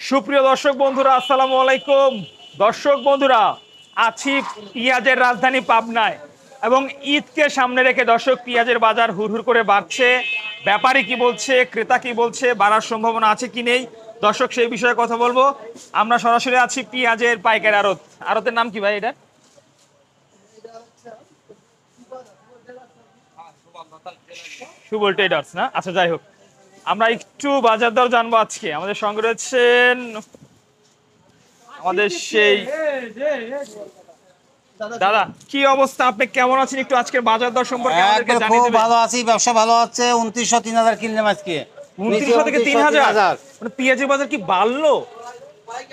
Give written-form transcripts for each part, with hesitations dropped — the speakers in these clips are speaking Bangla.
সুপ্রিয় দর্শক বন্ধুরা, আসসালামু আলাইকুম। দর্শক বন্ধুরা, আছি পেঁয়াজের রাজধানী পাবনায় এবং ঈদকে সামনে রেখে দর্শক পেঁয়াজের বাজার হুড়হুড় করে বাড়ছে। ব্যাপারী কি বলছে, ক্রেতা কি বলছে, বাড়ার সম্ভাবনা আছে কি নেই, দর্শক সেই বিষয়ে কথা বলবো। আমরা সরাসরি আছি পেঁয়াজের পাইকারি আড়ত। আড়তের নাম কি ভাই এটা? সুবল ট্রেডার্স না? আচ্ছা, যাই হোক, আমরা একটু বাজার দর জানবো আজকে। আমাদের সঙ্গে রয়েছেন আমাদের সেই দাদা। কি অবস্থা, আপনি কেমন আছেন? একটু আজকের বাজার দর সম্পর্কে আমাদেরকে একবার জানিয়ে খুব দিবেন। ভালো আছি, ব্যবসা ভালো হচ্ছে। 2900 3000 কিনলাম আজকে। 2900 থেকে 3000? মানে পেঁয়াজের বাজার কি বাড়লো?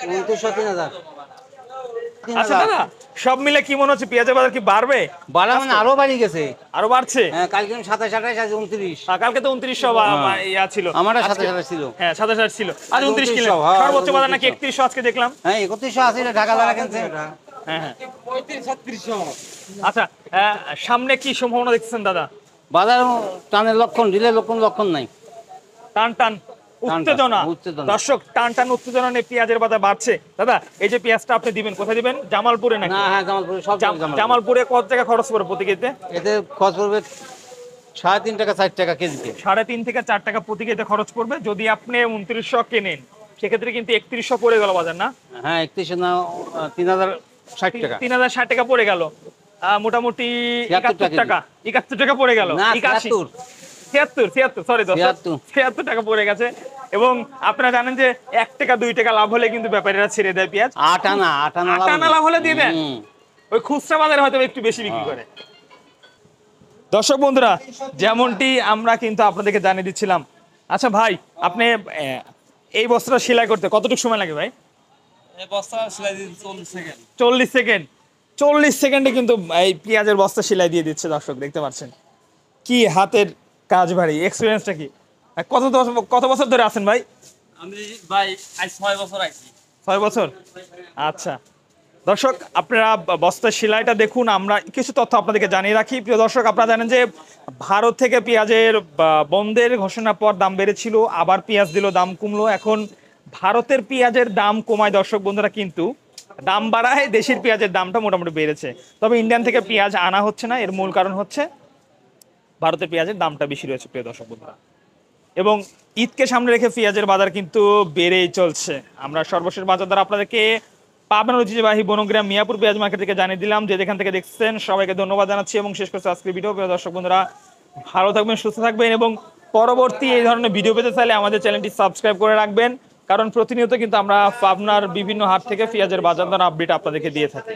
2900 3000 আচ্ছা দাদা, সব মিলে কি মনে হচ্ছে পেঁয়াজের বাজার কি বাড়বে? বাড়া মানে আরো বাড়ি গেছে। আরো বাড়ছে? হ্যাঁ, কালকে 27 28 আজ 29। কালকে তো 2900 ইয়া ছিল, আমারটা আজকে 27 ছিল। হ্যাঁ 27 ছিল, আজ 29 কিলো। 2900, হ্যাঁ, সর্বোচ্চ বাজার নাকি 2900 3100 আজকে দেখলাম। হ্যাঁ, 3100 আছে, এটা ঢাকা লাগা কিনছে। হ্যাঁ হ্যাঁ, 35 3600। আচ্ছা, সামনে কি সম্ভাবনা দেখছেন দাদা? বাজার টানের লক্ষণ, ঢিলে লক্ষণ নাই। টান টান উত্তেজনা। উত্তেজনা। দর্শক, টান টান উত্তেজনা নিয়ে পেঁয়াজের বাজার বাড়ছে। দাদা, এই যে পেঁয়াজটা আপনি দিবেন, কোথায় দিবেন? জামালপুরে নাকি? না, হ্যাঁ, জামালপুরে সব জামালপুরে। জামালপুরে কত টাকা খরচ পড়বে প্রতি কেজিতে? এতে খরচ পড়বে 3.5 টাকা 4 টাকা কেজিতে। 3.5 থেকে 4 টাকা প্রতি কেজিতে খরচ পড়বে। যদি আপনি 2900 কেনেন, সেক্ষেত্রে কিন্তু 3100 পড়ে গেল বাজার না? হ্যাঁ, 3100 না, 3060 টাকা। 3060 টাকা পড়ে গেল। মোটামুটি 71 টাকা, 71 টাকা পড়ে গেল। না, 81 73 76 সরি দর্শক, 76 টাকা পড়ে গেছে। এবং আপনারা জানেন যে 1 টাকা 2 টাকা লাভ হলে কিন্তু ব্যাপারীরা ছেড়ে দেয় পেঁয়াজ। 8 আনা লাভ হলে দিয়ে দেন। ওই খুচরা বাজারে হয়তো একটু বেশি বিক্রি করে। দর্শক বন্ধুরা, যেমনটি আমরা কিন্তু আপনাদেরকে জানিয়ে দিচ্ছিলাম। আচ্ছা ভাই, আপনি এই বস্ত্রটা সেলাই করতে কতটুকু সময় লাগে ভাই? এই বস্তা সেলাই দিতে 40 সেকেন্ড। 40 সেকেন্ড? 40 সেকেন্ডে কিন্তু এই পেঁয়াজের বস্তা সেলাই দিয়ে দিচ্ছে। দর্শক দেখতে পাচ্ছেন কি হাতের কাজ, ভারী এক্সপিরিয়েন্সটা কি। কত বছর ধরে আছেন ভাই? আমি ভাই আজ 6 বছর আইছি। 6 বছর? আচ্ছা দর্শক, আপনারা বস্তার সেলাইটা দেখুন। আমরা কিছু তথ্য আপনাদেরকে জানিয়ে রাখি। প্রিয় দর্শক, আপনারা জানেন যে ভারত থেকে পেঁয়াজের বন্ধের ঘোষণার পর দাম বেড়েছিল, আবার পেঁয়াজ দিল, দাম কমলো। এখন ভারতের পেঁয়াজের দাম কমায় দর্শক বন্ধুরা, কিন্তু দাম বাড়ায় দেশের পেঁয়াজের দামটা মোটামুটি বেড়েছে। তবে ইন্ডিয়ান থেকে পেঁয়াজ আনা হচ্ছে না। এর মূল কারণ হচ্ছে ভারতের পেঁয়াজের দামটা বেশি রয়েছে প্রিয় দর্শক বন্ধুরা। এবং ঈদকে সামনে রেখে পেঁয়াজের বাজার কিন্তু বেড়েই চলছে। আমরা সর্বশেষ বাজার দ্বারা আপনাদেরকে পাবনার ঐতিহ্যবাহী বনগ্রাম মিয়াপুর পেঁয়াজ মার্কেট থেকে জানিয়ে দিলাম। যে যেখান থেকে দেখছেন সবাইকে ধন্যবাদ জানাচ্ছি এবং শেষ করছি আজকের ভিডিও। প্রিয় দর্শক বন্ধুরা, ভালো থাকবেন, সুস্থ থাকবেন এবং পরবর্তী এই ধরনের ভিডিও পেতে চাইলে আমাদের চ্যানেলটি সাবস্ক্রাইব করে রাখবেন। কারণ প্রতিনিয়ত কিন্তু আমরা পাবনার বিভিন্ন হাট থেকে পেঁয়াজের বাজার দর আপডেট আপনাদেরকে দিয়ে থাকি।